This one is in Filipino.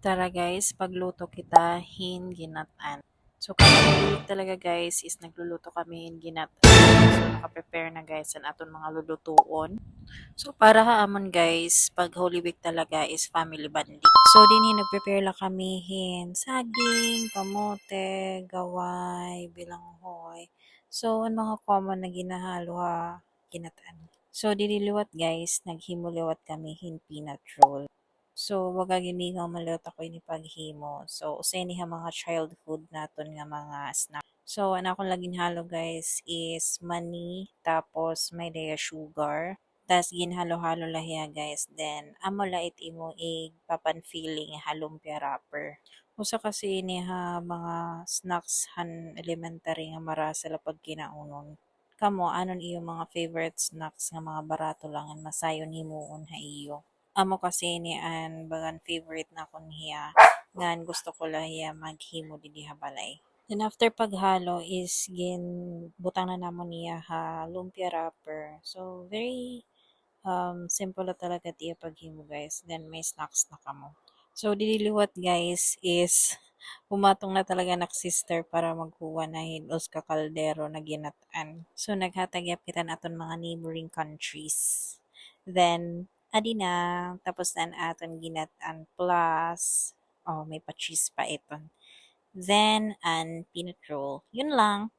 Tara guys, pagluto kita ginatan. So kada talaga guys is nagluluto kami ginatan. So naka-prepare na guys ang aton mga lulutuon. So para haamon guys, pag Holy Week talaga is family bonding. So dinhi nag-prepare la kami saging, kamote, gaway, bilanghoy. So ang mga common na ginahalo ha, ginatan. So didiliwat guys, naghimuliwat kami peanut roll. So, waga gini nga malot ako ini paghimo. So, usay ni mga childhood naton nga mga snack. So, ang akong laging halo guys is mani, tapos may daya sugar. Tas ginhalo-halo lahiya guys. Then, amo lait imo papan feeling halumpia wrapper. Usa kasi ini mga snacks elementary nga mara sila pag kinaunon. Kamo, anon iyo mga favorite snacks nga mga barato lang ang masayon himuon ha iyo? Amo kasi ni an bagan favorite na ko niya ngan gusto ko lang hiya maghimo didi ha balay. Then after paghalo is butang na namon niya ha lumpia wrapper. So very simple na talaga tiya paghimo guys. Then may snacks na kamo. So didiliwat guys is pumatong na talaga nak sister para magkuha na hinos ka kaldero na ginatan. So naghatagyap kita naton mga neighboring countries. Then adi na tapos na aton ginatan plus may pa-cheese pa iton. Then, and peanut roll. Yun lang.